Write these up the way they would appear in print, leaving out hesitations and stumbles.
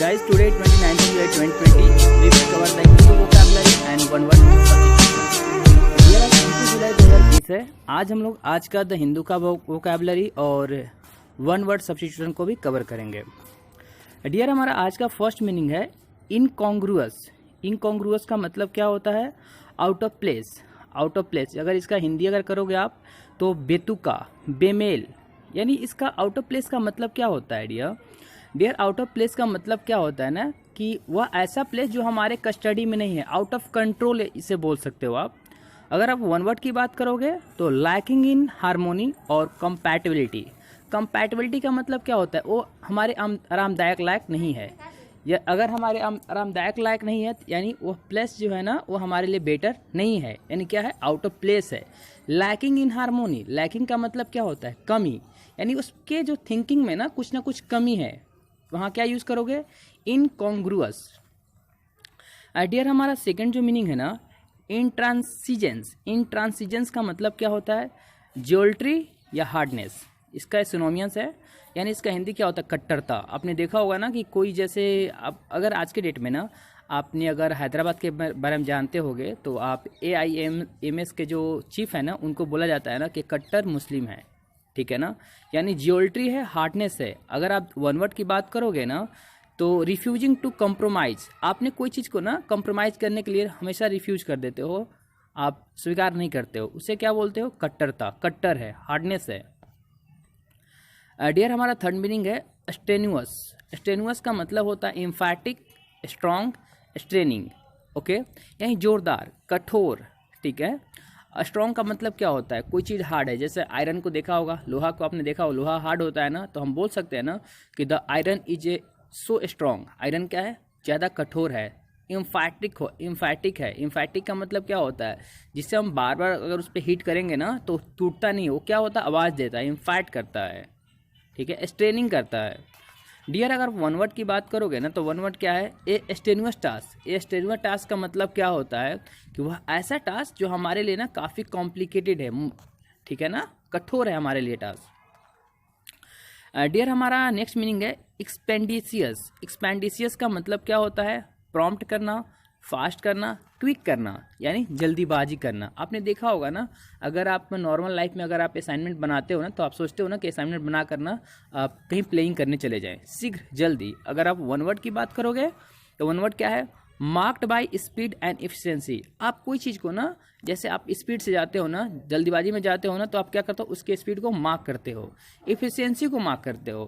Guys, today 29th July 2020, we will cover the Hindu vocabulary and one word substitution. ये 29 जुलाई 2020 है। आज हम लोग आज का द हिंदू का वोकैबुलरी और वन वर्ड सब्स्टिट्यूशन को भी कवर करेंगे। डियर, हमारा आज का फर्स्ट मीनिंग है इनकॉन्ग्रुअस। इनकॉन्ग्रुअस का मतलब क्या होता है? Out of place. Out of place अगर इसका हिंदी अगर करोगे आप तो बेतुका, बेमेल, यानी इसका आउट ऑफ प्लेस का मतलब क्या होता है डियर? आउट ऑफ प्लेस का मतलब क्या होता है ना कि वह ऐसा प्लेस जो हमारे कस्टडी में नहीं है, आउट ऑफ कंट्रोल इसे बोल सकते हो आप। अगर आप वन वर्ड की बात करोगे तो लैकिंग इन हार्मोनी और कंपैटिबिलिटी। कंपैटिबिलिटी का मतलब क्या होता है? वो हमारे आरामदायक लायक नहीं है, या अगर हमारे आरामदायक लायक नहीं है यानी वो प्लेस जो है ना वो हमारे लिए बेटर नहीं है, यानी क्या है? आउट ऑफ प्लेस है। लैकिंग इन हार्मोनी, लैकिंग का मतलब क्या होता है? कमी, यानी उसके जो थिंकिंग में ना कुछ कमी है, वहाँ क्या यूज़ करोगे? इनकॉन्ग्रुअस। डियर, हमारा सेकंड जो मीनिंग है ना इंट्रांसिजेंस। इंट्रांसिजेंस का मतलब क्या होता है? ज्योल्ट्री या हार्डनेस, इसका सिनोनिमस है, यानी इसका हिंदी क्या होता है? कट्टरता। आपने देखा होगा ना कि कोई जैसे आप अगर आज के डेट में ना आपने अगर हैदराबाद के बारे में जानते होगे तो आप AIMS के जो चीफ है ना उनको बोला जाता है ना कि कट्टर मुस्लिम है, ठीक है ना? यानी जियोल्ट्री है, हार्डनेस है। अगर आप वन वर्ड की बात करोगे ना तो रिफ्यूजिंग टू कंप्रोमाइज। आपने कोई चीज़ को ना कंप्रोमाइज़ करने के लिए हमेशा रिफ्यूज कर देते हो, आप स्वीकार नहीं करते हो, उसे क्या बोलते हो? कट्टरता। कट्टर है, हार्डनेस है। डियर, हमारा थर्ड मीनिंग है स्ट्रेनुअस। स्ट्रेनुअस का मतलब होता है एम्फैटिक, स्ट्रॉन्ग, स्ट्रेनिंग, ओके, यानी जोरदार, कठोर, ठीक है। स्ट्रॉन्ग का मतलब क्या होता है? कोई चीज़ हार्ड है, जैसे आयरन को देखा होगा, लोहा को आपने देखा होगा, लोहा हार्ड होता है ना, तो हम बोल सकते हैं ना कि the iron is a so strong. Iron क्या है? ज़्यादा कठोर है। एम्फैटिक है। एम्फैटिक का मतलब क्या होता है? जिससे हम बार बार अगर उस पर हीट करेंगे ना तो टूटता नहीं, वो क्या होता है? आवाज़ देता है, एम्फैट करता है, ठीक है, स्ट्रेनिंग करता है। डियर, अगर वन वर्ड की बात करोगे ना तो वन वर्ड क्या है? ए स्टेनुअस टास्क। ए स्टेनुअस टास्क का मतलब क्या होता है कि वह ऐसा टास्क जो हमारे लिए ना काफ़ी कॉम्प्लिकेटेड है, ठीक है ना, कठोर है हमारे लिए टास्क। डियर, हमारा नेक्स्ट मीनिंग है एक्सपेंडिशियस। एक्सपेंडिशियस का मतलब क्या होता है? प्रॉम्प्ट करना, फास्ट करना, क्विक करना, यानी जल्दीबाजी करना। आपने देखा होगा ना, अगर आप नॉर्मल लाइफ में अगर आप असाइनमेंट बनाते हो ना तो आप सोचते हो ना कि असाइनमेंट बना करना आप कहीं प्लेइंग करने चले जाएं, शीघ्र, जल्दी। अगर आप वन वर्ड की बात करोगे तो वन वर्ड क्या है? Marked by speed and efficiency. आप कोई चीज़ को ना, जैसे आप स्पीड से जाते हो ना, जल्दीबाजी में जाते हो ना, तो आप क्या करते हो? उसके स्पीड को मार्क करते हो, एफिशिएंसी को मार्क करते हो,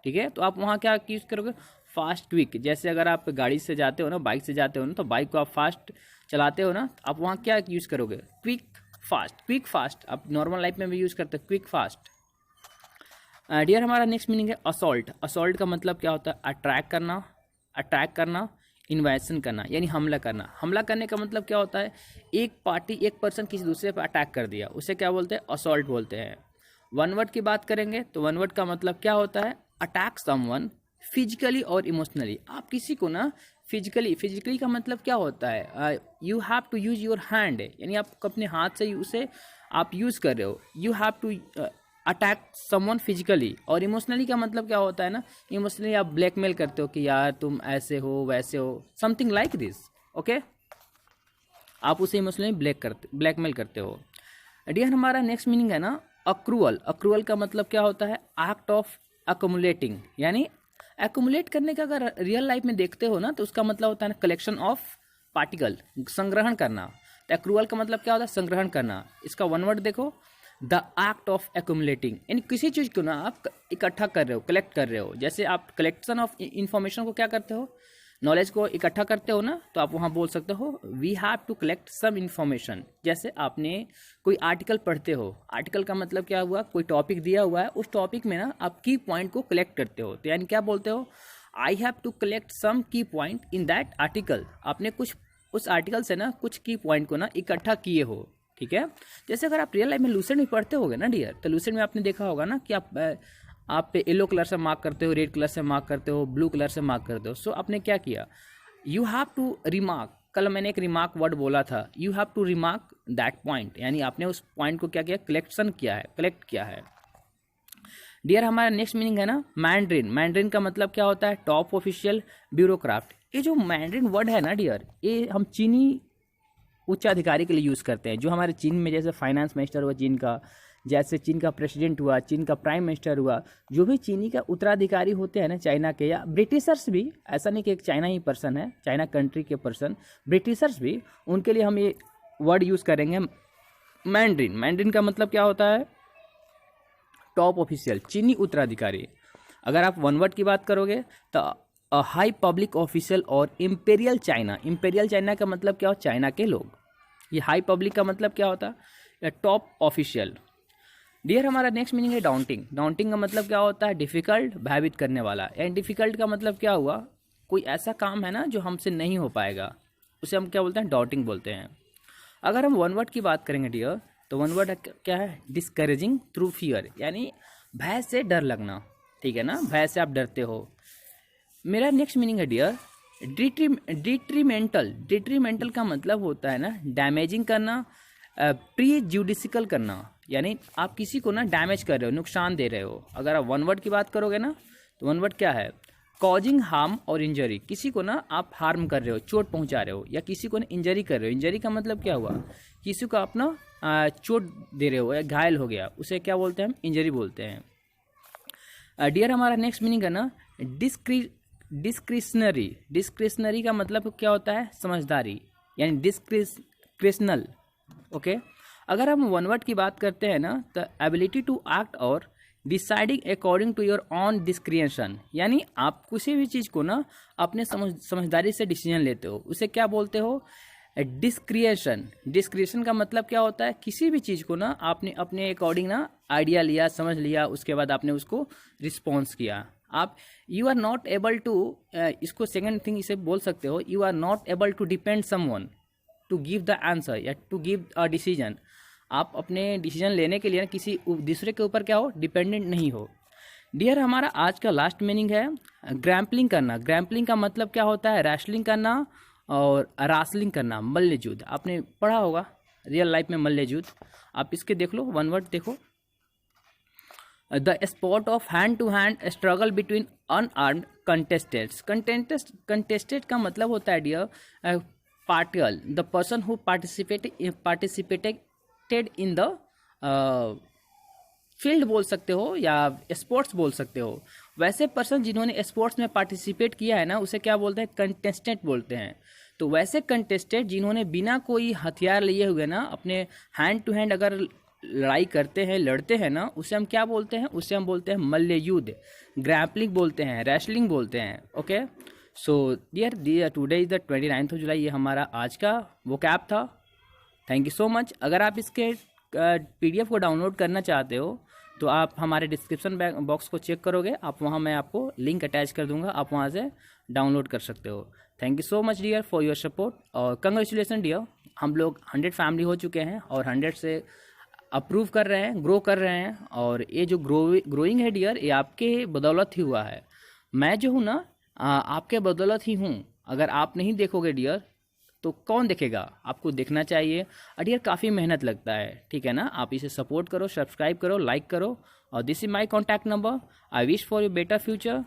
ठीक है। तो आप वहाँ क्या यूज़ करोगे? Fast, quick. जैसे अगर आप गाड़ी से जाते हो ना, बाइक से जाते हो ना, तो बाइक को आप फास्ट चलाते हो ना, आप वहाँ क्या यूज़ करोगे? Quick, fast. क्विक, फास्ट आप नॉर्मल लाइफ में भी यूज़ करते हो, क्विक, फास्ट। डियर, हमारा नेक्स्ट मीनिंग है असॉल्ट। असॉल्ट का मतलब क्या होता है? अटैक करना, इन्वेशन करना, यानी हमला करना। हमला करने का मतलब क्या होता है? एक पर्सन किसी दूसरे पर अटैक कर दिया, उसे क्या बोलते हैं? असॉल्ट बोलते हैं। वन वर्ड की बात करेंगे तो वन वर्ड का मतलब क्या होता है? अटैक समवन फिजिकली और इमोशनली। आप किसी को ना फिजिकली का मतलब क्या होता है? You have to use your hand, यानी आप अपने हाथ से उसे आप यूज़ कर रहे हो। You have to attack someone physically. और इमोशनली का मतलब क्या होता है ना? इमोशनली आप ब्लैकमेल करते हो कि यार तुम ऐसे हो वैसे हो, समथिंग लाइक दिस, ओके। आप उसे इमोशनली ब्लैकमेल करते हो। डियर, हमारा नेक्स्ट मीनिंग है ना अक्रूअल। अक्रूअल का मतलब क्या होता है? एक्ट ऑफ अकोमुलेटिंग, यानी एक्युमुलेट करने का अगर रियल लाइफ में देखते हो ना तो उसका मतलब होता है ना कलेक्शन ऑफ पार्टिकल, संग्रहण करना। तो एक्रूअल का मतलब क्या होता है? संग्रहण करना। इसका वन वर्ड देखो, द एक्ट ऑफ एक्युमुलेटिंग, यानी किसी चीज़ को ना आप इकट्ठा कर रहे हो, कलेक्ट कर रहे हो। जैसे आप कलेक्शन ऑफ इंफॉर्मेशन को क्या करते हो? नॉलेज को इकट्ठा करते हो ना, तो आप वहाँ बोल सकते हो we have to collect some information. जैसे आपने कोई आर्टिकल पढ़ते हो, आर्टिकल का मतलब क्या हुआ? कोई टॉपिक दिया हुआ है, उस टॉपिक में ना आप की पॉइंट को कलेक्ट करते हो, तो यानी क्या बोलते हो? I have to collect some key point in that article. आपने कुछ उस आर्टिकल से ना कुछ की पॉइंट को ना इकट्ठा किए हो, ठीक है। जैसे अगर आप रियल लाइफ में लूसेंट में पढ़ते होगे ना डियर, तो लूसेंट में आपने देखा होगा ना कि आप येलो कलर से मार्क करते हो, रेड कलर से मार्क करते हो, ब्लू कलर से मार्क करते हो। सो आपने क्या किया? You have to remark. कल मैंने एक रिमार्क वर्ड बोला था, you have to remark that point, यानी आपने उस पॉइंट को क्या किया? कलेक्ट किया है। डियर हमारा नेक्स्ट मीनिंग है ना मैंड्रिन। मैंड्रिन का मतलब क्या होता है? Top official bureaucrat. ये जो मैंड्रिन वर्ड है ना डियर, ये हम चीनी उच्चाधिकारी के लिए यूज़ करते हैं। जो हमारे चीन में जैसे फाइनेंस मिनिस्टर हुआ चीन का, जैसे चीन का प्रेसिडेंट हुआ, चीन का प्राइम मिनिस्टर हुआ, जो भी चीनी का उत्तराधिकारी होते हैं ना चाइना के, या ब्रिटिशर्स भी, ऐसा नहीं कि एक चाइना ही पर्सन है, चाइना कंट्री के पर्सन, ब्रिटिशर्स भी, उनके लिए हम ये वर्ड यूज़ करेंगे मैंड्रिन। मैंड्रिन का मतलब क्या होता है? टॉप ऑफिशियल, चीनी उत्तराधिकारी। अगर आप वन वर्ड की बात करोगे तो हाई पब्लिक ऑफिशियल और इम्पेरियल चाइना। इम्पेरियल चाइना का मतलब क्या हो? चाइना के लोग। ये हाई पब्लिक का मतलब क्या होता है? Top official. डियर हमारा नेक्स्ट मीनिंग है डाउंटिंग। डाउंटिंग का मतलब क्या होता है? डिफिकल्ट, भयभीत करने वाला। एंड डिफिकल्ट का मतलब क्या हुआ? कोई ऐसा काम है ना जो हमसे नहीं हो पाएगा, उसे हम क्या बोलते हैं? डाउटिंग बोलते हैं। अगर हम वन वर्ड की बात करेंगे डियर, तो वन वर्ड क्या है? डिस्करेजिंग थ्रू फियर, यानी भय से डर लगना। ठीक है ना, भय से आप डरते हो। मेरा नेक्स्ट मीनिंग है डियर डिट्रीमेंटल। डिट्रीमेंटल का मतलब होता है ना डैमेजिंग करना, प्रीजुडिशियल करना, यानी आप किसी को ना डैमेज कर रहे हो, नुकसान दे रहे हो। अगर आप वन वर्ड की बात करोगे ना, तो वन वर्ड क्या है? कॉजिंग हार्म और इंजरी। किसी को ना आप हार्म कर रहे हो, चोट पहुंचा रहे हो, या किसी को ना इंजरी कर रहे हो। इंजरी का मतलब क्या हुआ? किसी को आप ना चोट दे रहे हो या घायल हो गया, उसे क्या बोलते हैं? हम इंजरी बोलते हैं। डियर हमारा नेक्स्ट मीनिंग है ना डिस्क्रिशनरी। डिस्क्रिशनरी का मतलब क्या होता है? समझदारी, यानी डिस्क्रिशनल। ओके, अगर हम वन वर्ड की बात करते हैं ना, तो एबिलिटी टू एक्ट और deciding according to your own discretion, यानी आप किसी भी चीज़ को ना अपने समझदारी से डिसीजन लेते हो, उसे क्या बोलते हो? डिस्क्रिएशन। डिस्क्रिएशन का मतलब क्या होता है? किसी भी चीज़ को ना आपने अपने अकॉर्डिंग ना आइडिया लिया, समझ लिया, उसके बाद आपने उसको रिस्पॉन्स किया। आप you are not able to, इसको सेकंड थिंग इसे बोल सकते हो, you are not able to depend someone to give the answer या टू गिव अ डिसीजन। आप अपने डिसीजन लेने के लिए ना किसी दूसरे के ऊपर क्या हो? डिपेंडेंट नहीं हो। डियर हमारा आज का लास्ट मीनिंग है ग्रैम्पलिंग करना। ग्रैम्पलिंग का मतलब क्या होता है? रैसलिंग करना और रासलिंग करना, मल्ल युद्ध। आपने पढ़ा होगा रियल लाइफ में मल्ल युद्ध, आप इसके देख लो, वन वर्ड देखो, the sport of hand to hand struggle between unarmed contestants. Contested का मतलब होता है dear partial, the person who participated in the field बोल सकते हो या स्पोर्ट्स बोल सकते हो। वैसे पर्सन जिन्होंने स्पोर्ट्स में पार्टिसिपेट किया है ना, उसे क्या बोलते हैं? कंटेस्टेंट बोलते हैं। तो वैसे कंटेस्टेंट जिन्होंने बिना कोई हथियार लिए हुए ना अपने हैंड टू हैंड अगर लड़ाई करते हैं, लड़ते हैं ना, उसे हम क्या बोलते हैं? उसे हम बोलते हैं मल्ल युद्ध, ग्रैपलिंग बोलते हैं, रेसलिंग बोलते हैं। Okay, so dear today is the 29 July. ये हमारा आज का वोकैब था। Thank you so much. अगर आप इसके PDF को डाउनलोड करना चाहते हो तो आप हमारे डिस्क्रिप्शन बॉक्स को चेक करोगे, आप वहाँ मैं आपको लिंक अटैच कर दूंगा, आप वहाँ से डाउनलोड कर सकते हो। Thank you so much dear for your support और कंग्रेचुलेसन डियर। हम लोग 100 फैमिली हो चुके हैं और 100 से अप्रूव कर रहे हैं, ग्रो कर रहे हैं। और ये जो ग्रोइंग है डियर, ये आपके बदौलत ही हुआ है। मैं जो हूँ ना आपके बदौलत ही हूँ। अगर आप नहीं देखोगे डियर तो कौन देखेगा? आपको देखना चाहिए। डियर काफ़ी मेहनत लगता है, ठीक है ना। आप इसे सपोर्ट करो, सब्सक्राइब करो, लाइक करो। और this is my contact number. I wish for you better future.